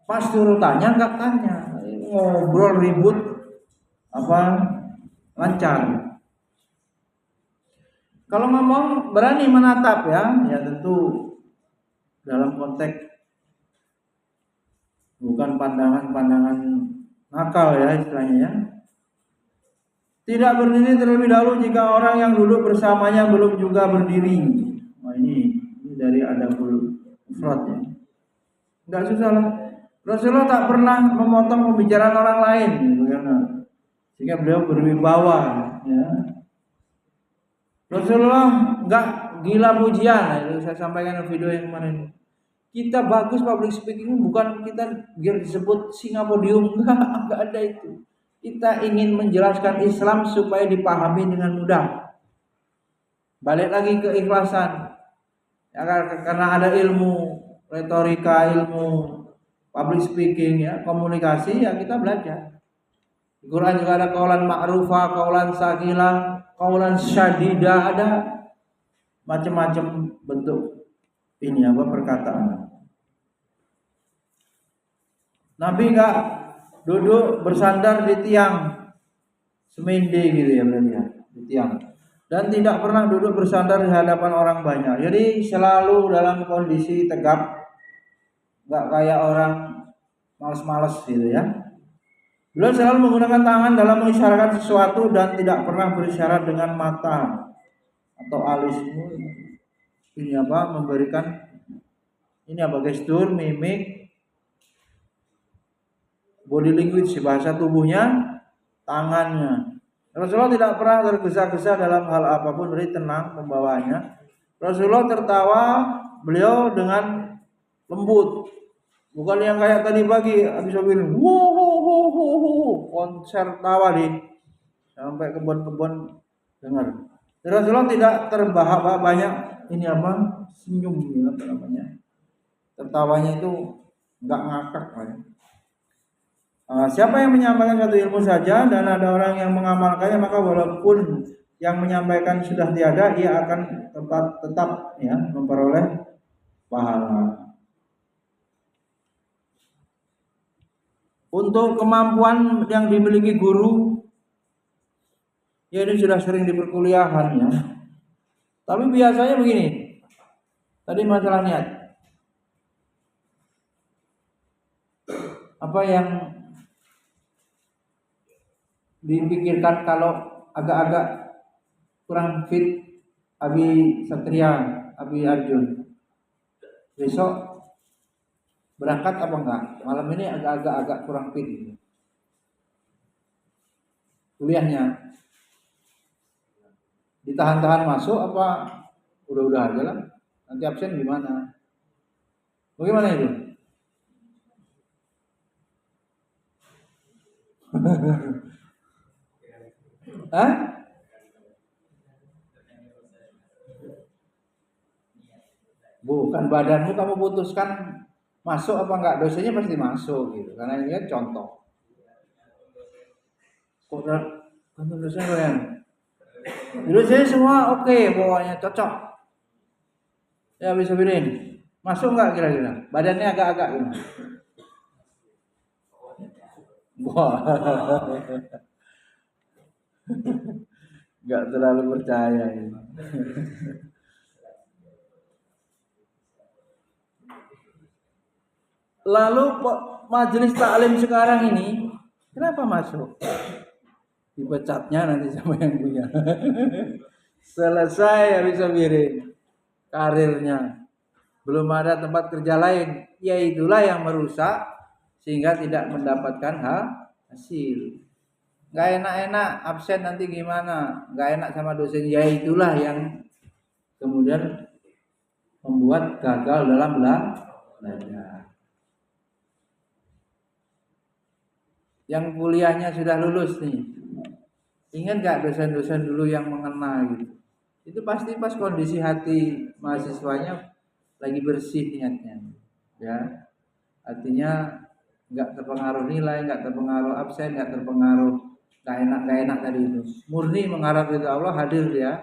Pas suruh tanya nggak tanya, ngobrol ribut lancar. Kalau ngomong berani menatap ya tentu dalam konteks bukan pandangan nakal ya istilahnya ya. Tidak berdiri terlebih dahulu jika orang yang duduk bersamanya belum juga berdiri. Nah, ini dari adabul mufrad ya. Enggak susah lah. Rasulullah tak pernah memotong pembicaraan orang lain, sehingga beliau berwibawa. Ya. Rasulullah enggak gila pujian. Nah, itu saya sampaikan di video yang kemarin. Kita bagus public speaking bukan kita biar disebut singa podium, enggak ada itu. Kita ingin menjelaskan Islam supaya dipahami dengan mudah. Balik lagi ke ikhlasan. Ya, karena ada ilmu retorika, ilmu public speaking ya, komunikasi ya kita belajar. Di Quran juga ada qaulan ma'rufa, qaulan sakila, qaulan syadida, ada macam-macam bentuk ini perkataan. Nabi enggak duduk bersandar di tiang semende gitu ya berarti ya, di tiang. Dan tidak pernah duduk bersandar di hadapan orang banyak. Jadi selalu dalam kondisi tegap, enggak kayak orang males-males gitu ya. Beliau selalu menggunakan tangan dalam mengisyaratkan sesuatu dan tidak pernah berisyarat dengan mata atau alis. Ini apa? Memberikan ini apa? Gestur, mimik, body language, bahasa tubuhnya, tangannya. Rasulullah tidak pernah tergesa-gesa dalam hal apapun, beri tenang membawanya. Rasulullah tertawa beliau dengan lembut, bukan yang kayak tadi pagi habis mobil, konser tawa di sampai kebun-kebun dengar. Rasulullah tidak terbahak banyak ini apa senyum, apa namanya, tertawanya itu nggak ngakak ya. Siapa yang menyampaikan satu ilmu saja dan ada orang yang mengamalkannya, maka walaupun yang menyampaikan sudah tiada, ia akan tetap ya memperoleh pahala. Untuk kemampuan yang dimiliki guru, ya ini sudah sering di perkuliahan ya. Tapi biasanya begini, tadi masalah niat. Apa yang dipikirkan kalau agak-agak kurang fit Abi Satria, Abi Arjun, besok berangkat apa enggak? Malam ini agak kurang fit gitu. Kuliahnya ditahan-tahan masuk apa udah aja lah, nanti absen gimana? Bagaimana itu? Hah? Bukan badanmu kamu putuskan masuk apa enggak, dosanya pasti masuk gitu. Karena ini kan contoh. Kok kan dosanya kan? Dosanya semua oke, pokoknya cocok. Ya bisa birin. Masuk enggak kira-kira? Badannya agak-agak gimana? Wah. Enggak terlalu percaya ini. Lalu majelis taklim sekarang ini kenapa masuk? Dipecatnya nanti sama yang punya. Selesai habis miring karirnya. Belum ada tempat kerja lain, ya itulah yang merusak sehingga tidak mendapatkan hasil. Gak enak-enak absen nanti gimana? Gak enak sama dosen, ya itulah yang kemudian membuat gagal dalam belajar. Yang kuliahnya sudah lulus nih, ingat gak dosen-dosen dulu yang mengena gitu? Itu pasti pas kondisi hati mahasiswanya lagi bersih niatnya, ya. Artinya nggak terpengaruh nilai, nggak terpengaruh absen, nggak terpengaruh gak enak tadi itu. Murni mengharap itu Allah hadir dia,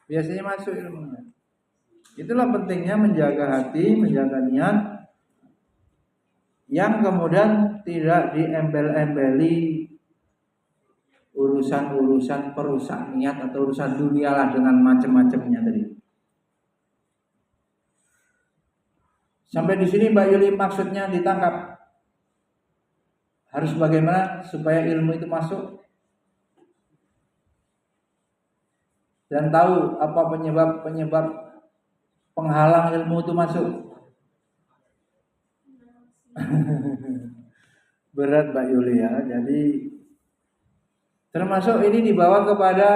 biasanya masuk ilmunya. Itulah pentingnya menjaga hati, menjaga niat, yang kemudian tidak diembel-embeli urusan-urusan perusak niat atau urusan dunia lah dengan macam-macamnya tadi. Sampai di sini Mbak Yuli maksudnya ditangkap. Harus bagaimana supaya ilmu itu masuk dan tahu apa penyebab penghalang ilmu itu masuk. Berat Mbak Yuli ya. Jadi termasuk ini dibawa kepada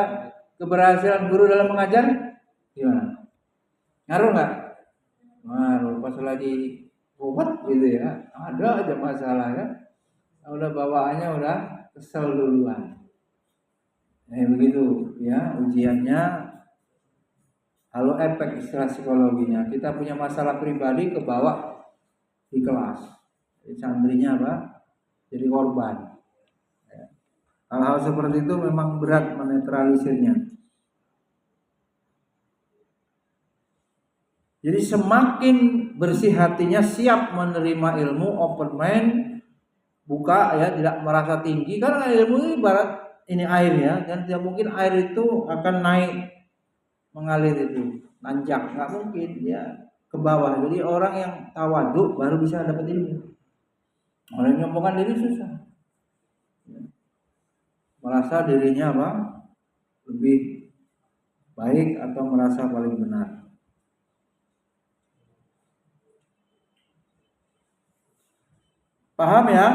keberhasilan guru dalam mengajar, gimana? Ngaruh nggak? Ngaruh. Pas lagi obat gitu ya, ada aja masalah ya. Udah bawaannya udah kesel duluan. Begitu ya ujiannya. Lalu efek istilah psikologinya, kita punya masalah pribadi kebawa di kelas. Jadi santrinya apa? Jadi korban. Hal-hal seperti itu memang berat menetralisirnya. Jadi semakin bersih hatinya, siap menerima ilmu, open mind, buka ya, tidak merasa tinggi. Karena ilmu ini ibarat ini air ya, dan tidak mungkin air itu akan naik mengalir itu, nanjak, nggak mungkin ya, ke bawah. Jadi orang yang tawaduk baru bisa dapat ilmu. Orang yang nyombongkan diri susah. merasa dirinya apa? Lebih baik atau merasa paling benar. Paham ya?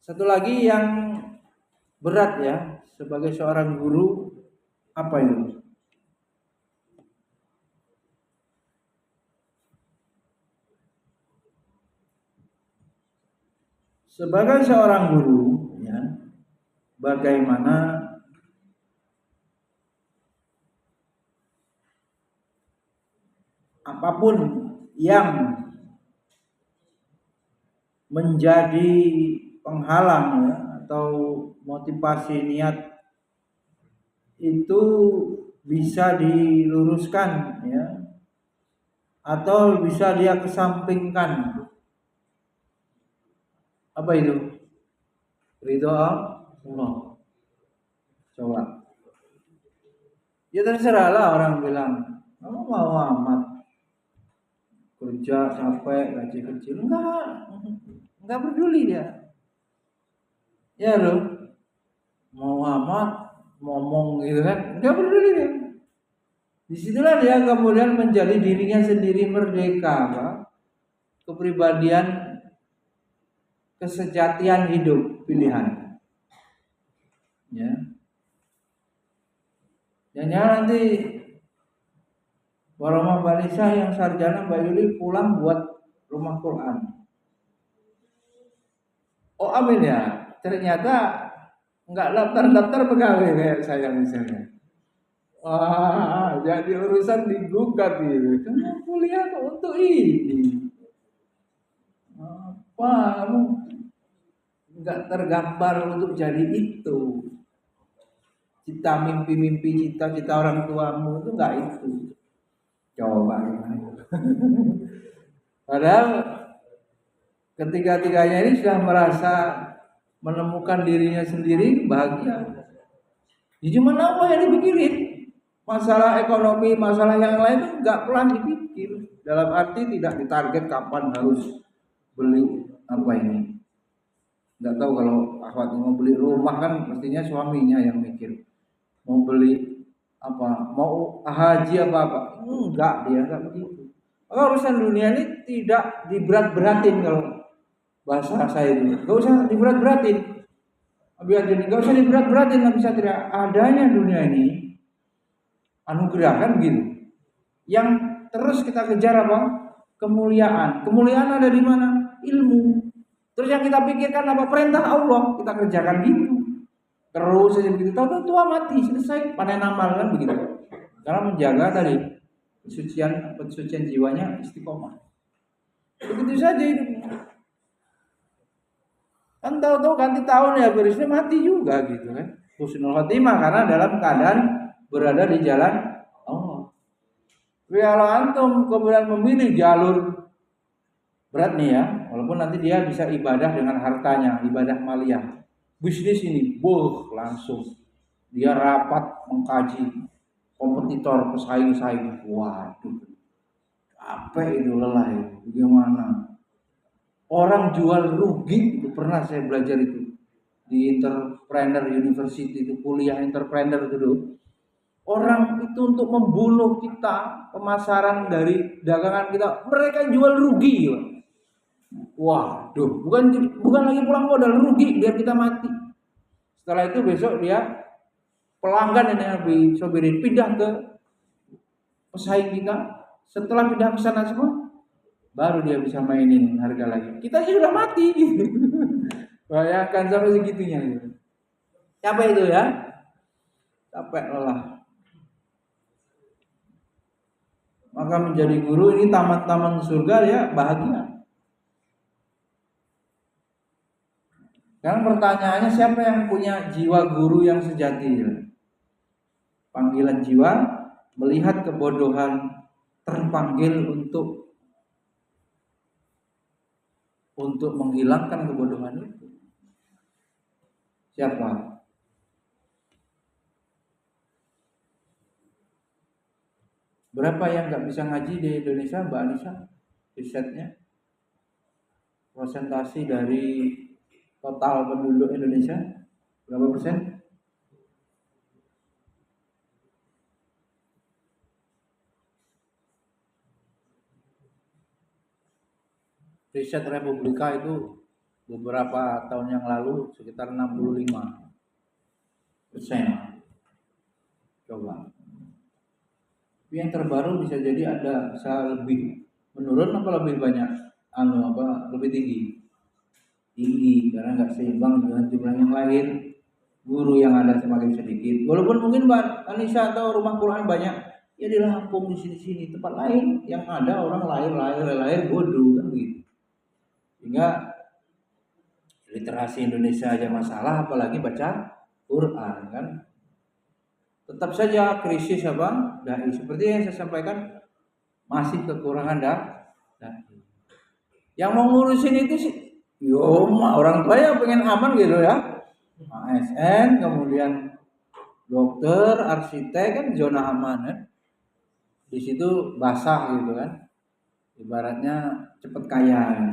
Satu lagi yang berat ya, sebagai seorang guru, apa itu? Sebagai seorang guru, ya, bagaimana apapun yang menjadi penghalang ya, atau motivasi niat itu bisa diluruskan ya, atau bisa dia kesampingkan. Apa itu? Ridho Allah. Coba. Ya terserahlah orang bilang, kamu mau amat kerja capek gaji kecil, enggak peduli dia. Ya loh, mau amat ngomong gitu kan, enggak peduli dia. Disitulah dia kemudian menjadi dirinya sendiri merdeka, Pak. Kepribadian, kesejatian hidup pilihan. Ya. Jangan nanti Waroma Balisa yang sarjana Mbak Yuli pulang buat rumah Quran. Oh amin ya, ternyata nggak daftar pegawai kayak saya misalnya. Wah, jadi urusan digugat gitu. Kamu kuliah untuk ini. Apa kamu nggak tergambar untuk jadi itu? Cita mimpi-mimpi cita-cita orang tuamu itu nggak itu. Coba. Padahal ketiga-tiganya ini sudah merasa menemukan dirinya sendiri bahagia. Ya cuma apa yang dipikirin? Masalah ekonomi, masalah yang lain itu nggak pernah dipikir. Dalam arti tidak ditarget kapan harus beli apa ini. Nggak tahu kalau akhwat mau beli rumah kan mestinya suaminya yang mikir. Mau beli apa? Mau haji apa? Enggak, dia enggak begitu. Maka urusan dunia ini tidak diberat-beratin kalau bahasa saya itu. Enggak usah diberat-beratin. Biar jadi enggak usah diberat-beratin, Nabi Satria. Adanya dunia ini anugerah kan gitu. Yang terus kita kejar apa? Kemuliaan. Kemuliaan ada di mana? Ilmu. Terus yang kita pikirkan apa? Perintah Allah, kita kerjakan gitu. Terus saja begitu. Tahu tua mati, selesai panen amal kan begitu. Karena menjaga tadi kesucian jiwanya istiqomah. Begitu saja hidupnya. Kan tahu-tahu ganti tahun ya berisnya mati juga gitu kan. Husnul khotimah karena dalam keadaan berada di jalan Allah. Kalau antum kemudian memilih jalur berat nih ya, walaupun nanti dia bisa ibadah dengan hartanya, ibadah maliyah. Bisnis ini, langsung dia rapat mengkaji kompetitor pesaing-saing. Waduh, capek itu lelah itu. Bagaimana? Orang jual rugi itu pernah saya belajar itu di Entrepreneur University itu kuliah entrepreneur itu dulu. Orang itu untuk membunuh kita pemasaran dari dagangan kita mereka jual rugi. Waduh, bukan lagi pulang modal rugi biar kita mati. Setelah itu besok dia pelanggan yang disobirin pindah ke pesaing kita. Setelah pindah ke sana semua, baru dia bisa mainin harga lagi. Kita sih sudah mati. Bayangkan sampai segitunya gitu. Capek itu ya. Capek lelah. Maka menjadi guru ini taman-taman surga ya bahagia. Sekarang pertanyaannya siapa yang punya jiwa guru yang sejati? Panggilan jiwa melihat kebodohan terpanggil untuk menghilangkan kebodohan itu. Siapa? Berapa yang nggak bisa ngaji di Indonesia, Mbak Anissa? Risetnya, prosentasi dari total penduduk Indonesia? Berapa persen? Riset Republika itu beberapa tahun yang lalu sekitar 65%. Coba. Tapi yang terbaru bisa jadi bisa lebih menurun apa lebih banyak? Lebih tinggi? Tinggi karena nggak seimbang dengan jumlah yang lain. Guru yang ada semakin sedikit. Walaupun mungkin Mbak Anissa atau rumah Quran banyak, ya di Lampung di sini tempat lain yang ada orang lahir bodoh kan gitu. Sehingga literasi Indonesia aja masalah, apalagi baca Quran kan. Tetap saja krisis dai. Seperti yang saya sampaikan, masih kekurangan dai. Yang mau ngurusin itu sih, orang tua ya pengen aman gitu ya. ASN, kemudian dokter, arsitek kan zona aman kan. Di situ basah gitu kan. Ibaratnya cepet kaya.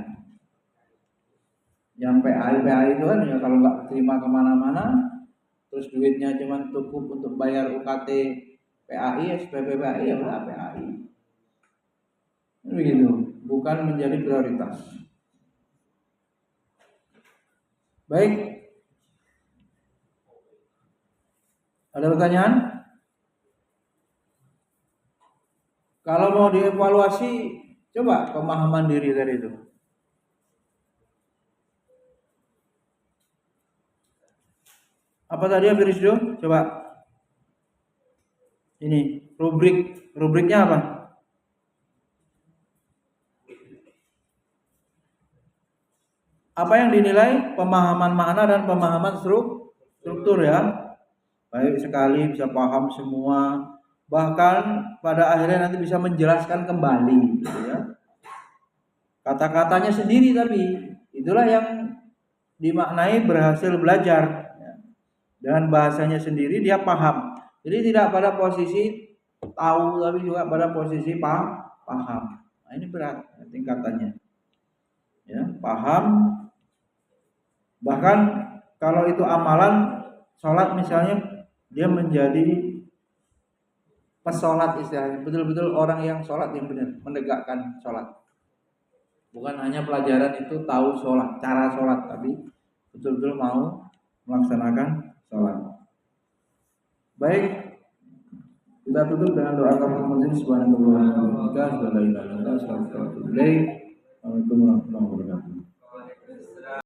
Yang PAI itu kan ya kalau nggak terima kemana-mana, terus duitnya cuma cukup untuk bayar UKT PAI, SPP PAI, ya udah PAI. Begitu, bukan menjadi prioritas. Baik, ada pertanyaan? Kalau mau dievaluasi, coba pemahaman diri dari itu. Apa tadi ya Firisdo? Coba. Ini rubriknya apa? Apa yang dinilai? Pemahaman makna dan pemahaman struktur ya. Baik sekali, bisa paham semua. Bahkan pada akhirnya nanti bisa menjelaskan kembali gitu ya. Kata-katanya sendiri tapi itulah yang dimaknai berhasil belajar. Dengan bahasanya sendiri dia paham. Jadi tidak pada posisi tahu tapi juga pada posisi paham. Nah, ini berat tingkatannya. Ya, paham. Bahkan kalau itu amalan sholat misalnya, dia menjadi pesolat istilahnya, betul-betul orang yang sholat yang benar, menegakkan sholat. Bukan hanya pelajaran itu tahu sholat, cara sholat, tapi betul-betul mau melaksanakan sholat. Baik, kita tutup dengan doa kafaratul subhanallahi wa bihamdihi, Assalamualaikum warahmatullahi wabarakatuh.